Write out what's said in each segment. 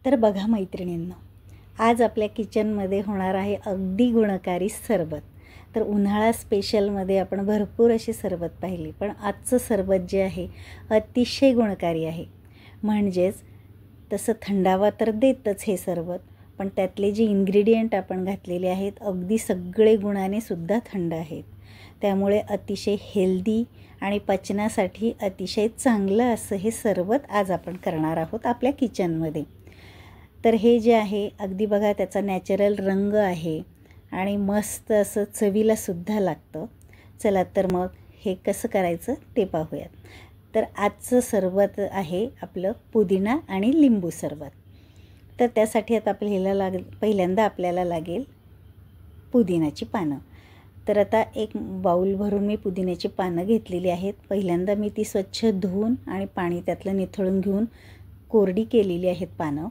तर बघा मैत्रिणींनो, आज आपल्या किचनमध्ये होणार आहे अगदी गुणकारी सरबत. तर उन्हाळा स्पेशलमध्ये आपण भरपूर अशी सरबत पाहिली, पण आजचं सरबत जे आहे अतिशय गुणकारी आहे. म्हणजेच तसं थंडावा तर देतच हे सरबत, पण त्यातले जे इन्ग्रेडियंट आपण घातलेले आहेत अगदी सगळे गुणाने सुद्धा थंड आहेत. त्यामुळे अतिशय हेल्दी आणि पचनासाठी अतिशय चांगलं असं हे सरबत आज आपण करणार आहोत आपल्या किचनमध्ये. तर हे जे आहे अगदी बघा, त्याचा नॅचरल रंग आहे आणि मस्त असं चवीला सुद्धा लागतं. चला तर मग हे कसं करायचं ते पाहूयात. तर आजचं सरबत आहे आपलं पुदिना आणि लिंबू सरबत. तर त्यासाठी आता पहिल्यांदा आपल्याला लागेल पुदिन्याची पानं. तर आता एक बाऊल भरून मी पुदिन्याची पानं घेतलेली आहेत. पहिल्यांदा मी ती स्वच्छ धुवून आणि पाणी त्यातलं निथळून घेऊन कोरडी केलेली आहेत पानं.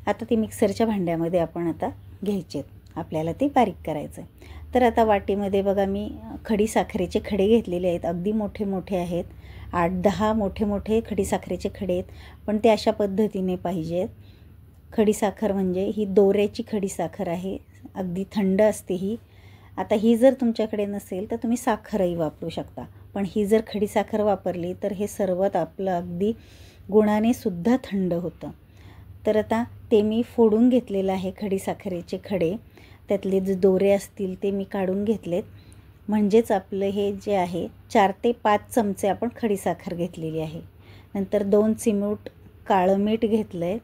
आता ती मिक्सरच्या भांड्यामध्ये आपण आता घ्यायचे, आपल्याला ते बारीक करायचं. तर आता वाटीमध्ये बघा मी खडीसाखरेचे खडे घेतलेले आहेत. अगदी मोठे मोठे आहेत, 8-10 मोठे मोठे खडीसाखरेचे खडे आहेत, पण ते अशा पद्धतीने पाहिजेत. खडीसाखर म्हणजे ही दोऱ्याची खडीसाखर आहे, अगदी थंड असते ही. आता ही जर तुमच्याकडे नसेल तर तुम्ही साखरही वापरू शकता, पण ही जर खडीसाखर वापरली तर हे सरबत आपलं अगदी गुणाने सुद्धा थंड होतं. तर आता ते मी फोडून घेतलेलं आहे खडीसाखरेचे खडे. त्यातले जे दोरे असतील ते मी काढून घेतलेत. म्हणजेच आपलं हे जे आहे 4 ते 5 चमचे आपण खडीसाखर घेतलेली आहे. नंतर 2 चिमूट काळं मीठ घेतलं आहे.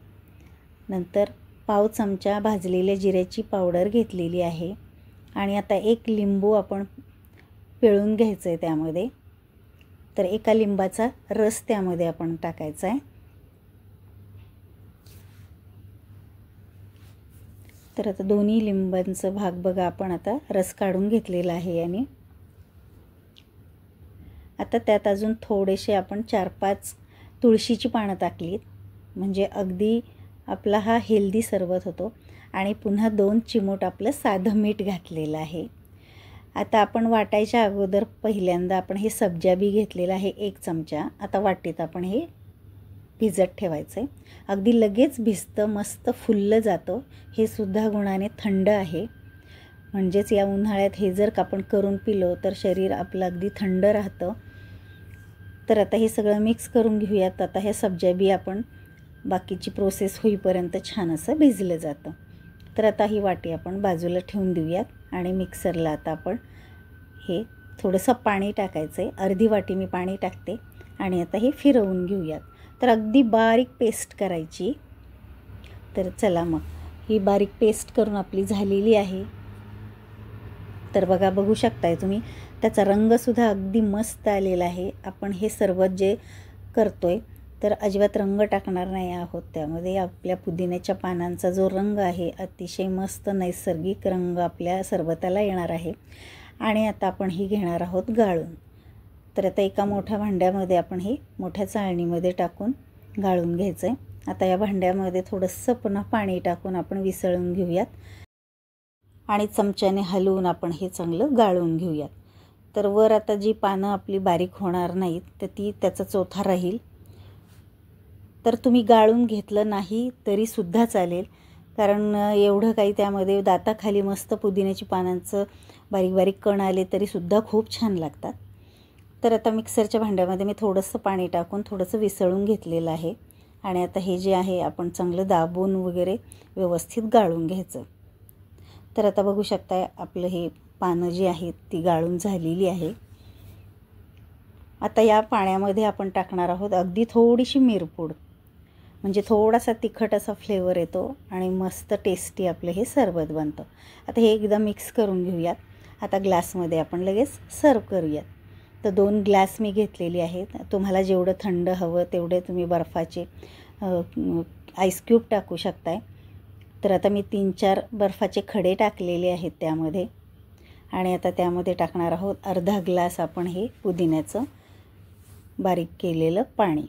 नंतर पाव चमचा भाजलेल्या जिऱ्याची पावडर घेतलेली आहे. आणि आता एक लिंबू आपण पिळून घ्यायचं आहे त्यामध्ये. तर एका लिंबाचा रस त्यामध्ये आपण टाकायचा आहे. तर आता दोन्ही लिंबांचं भाग बघा आपण आता रस काढून घेतलेला आहे. आणि आता त्यात अजून थोडेसे आपण 4-5 तुळशीची पानं टाकलीत, म्हणजे अगदी आपला हा हेल्दी सरबत होतो. आणि पुन्हा 2 चिमूट आपलं साधं मीठ घातलेलं आहे. आता आपण वाटायच्या अगोदर पहिल्यांदा आपण हे सब्जा बी घेतलेलं आहे 1 चमचा. आता वाटीत आपण हे भिजत ठेवायचं आहे. अगदी लगेच भिजतं, मस्त फुललं जातं. हे सुद्धा गुणाने थंड आहे. म्हणजेच या उन्हाळ्यात हे जर आपण करून पिलो तर शरीर आपलं अगदी थंड राहतं. तर आता हे सगळं मिक्स करून घेऊयात. आता हे सब्जा बी आपण बाकीची प्रोसेस होईपर्यंत छान असं भिजलं जातं. तर आता ही वाटी आपण बाजूला ठेवून देऊयात आणि मिक्सरला आता आपण हे थोडंसं पाणी टाकायचं आहे. अर्धी वाटी मी पाणी टाकते आणि आता हे फिरवून घेऊयात. तर अगदी बारीक पेस्ट करायची. तर चला मग ही बारीक पेस्ट करून आपली झालेली आहे. तर बघू शकताय तुम्ही, त्याचा रंगसुद्धा अगदी मस्त आलेला आहे. आपण हे सरबत जे करतोय तर अजिबात रंग टाकणार नाही आहोत त्यामध्ये. आपल्या पुदिन्याच्या पानांचा जो रंग आहे अतिशय मस्त नैसर्गिक रंग आपल्या सरबताला येणार आहे. आणि आता आपण ही घेणार आहोत गाळून. तर आता एका मोठ्या भांड्यामध्ये आपण हे मोठ्या चाळणीमध्ये टाकून गाळून घ्यायचं आहे. आता या भांड्यामध्ये थोडंसं पुन्हा पाणी टाकून आपण विसळून घेऊयात आणि चमच्याने हलवून आपण हे चांगलं गाळून घेऊयात. तर वर आता जी पानं आपली बारीक होणार नाहीत तर ती त्याचा चोथा राहील. तर तुम्ही गाळून घेतलं नाही तरीसुद्धा चालेल, कारण एवढं काही त्यामध्ये दाताखाली मस्त पुदिन्याची पानांचं बारीक बारीक कण आले तरीसुद्धा खूप छान लागतात. तर आता मिक्सरच्या भांड्यामध्ये मी थोडंसं पाणी टाकून थोडंसं विसळून घेतलेलं आहे. आणि आता हे जे आहे आपण चांगलं दाबून वगैरे व्यवस्थित गाळून घ्यायचं. तर आता बघू शकताय आपलं हे पानं जी आहेत ती गाळून झालेली आहे. आता या पाण्यामध्ये आपण टाकणार आहोत अगदी थोडीशी मिरपूड, म्हणजे थोडासा तिखट असा फ्लेवर येतो आणि मस्त टेस्टी आपलं हे सरबत बनतं. आता हे एकदा मिक्स करून घेऊयात. आता ग्लासमध्ये आपण लगेच सर्व करूयात. तर 2 ग्लास मी घेतलेली आहेत. तुम्हाला जेवढं थंड हवं तेवढे तुम्ही बर्फाचे आईस क्यूब टाकू शकताय. तर आता मी 3-4 बर्फाचे खडे टाकलेले आहेत त्यामध्ये. आणि आता त्यामध्ये टाकणार आहोत अर्धा ग्लास आपण हे पुदिन्याचं बारीक केलेलं पाणी.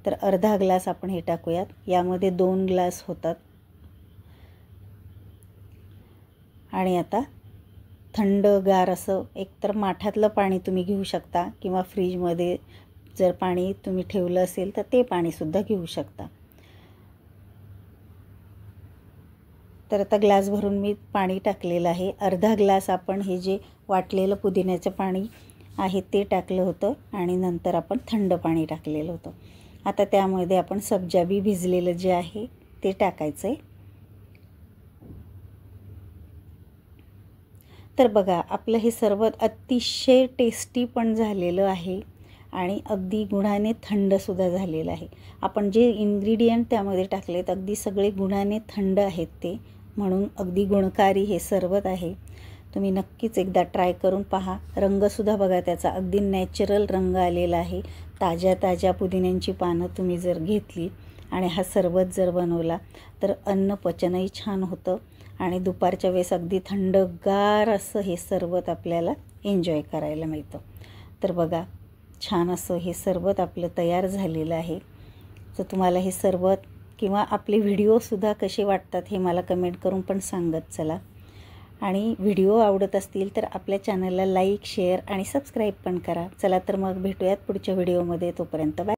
तर अर्धा ग्लास आपण हे टाकूयात. यामध्ये 2 ग्लास होतात. आणि आता थंडगार असं एकतर माठातलं पाणी तुम्ही घेऊ शकता किंवा फ्रीजमध्ये जर पाणी तुम्ही ठेवलं असेल तर ते पाणीसुद्धा घेऊ शकता. तर आता ग्लास भरून मी पाणी टाकलेलं आहे. अर्धा ग्लास आपण हे जे वाटलेलं पुदिन्याचं पाणी आहे ते टाकलं होतं आणि नंतर आपण थंड पाणी टाकलेलं होतं. आता त्यामध्ये आपण सब्जा बी भिजलेलं जे आहे ते टाकायचं आहे. तर बघा आपलं हे सरबत अतिशय टेस्टी पण झालेलं आहे आणि अगदी गुणाने थंडसुद्धा झालेलं आहे. आपण जे इन्ग्रेडियंट त्यामध्ये टाकलेत अगदी सगळे गुणाने थंड आहेत ते, म्हणून अगदी गुणकारी हे सरबत आहे. तुम्ही नक्कीच एकदा ट्राय करून पहा. रंगसुद्धा बघा त्याचा अगदी नॅचरल रंग आलेला आहे. ताज्या ताज्या पुदिन्यांची पानं तुम्ही जर घेतली आणि हा सरबत जर बनवला तर अन्न पचनही छान होतं आणि दुपारच्या वेळेस अगदी थंडगार असं हे सरबत आपल्याला एन्जॉय करायला मिळतं. तर बघा छान असं हे सरबत आपलं तयार झालेलं आहे. तर तुम्हाला हे सरबत किंवा आपले व्हिडिओसुद्धा कसे वाटतात हे मला कमेंट करून पण सांगत चला. आणि व्हिडिओ आवडत असतील तर आपल्या चॅनलला लाईक, शेअर आणि सबस्क्राईब पण करा. चला तर मग भेटूयात पुढच्या व्हिडिओमध्ये. तोपर्यंत बाय.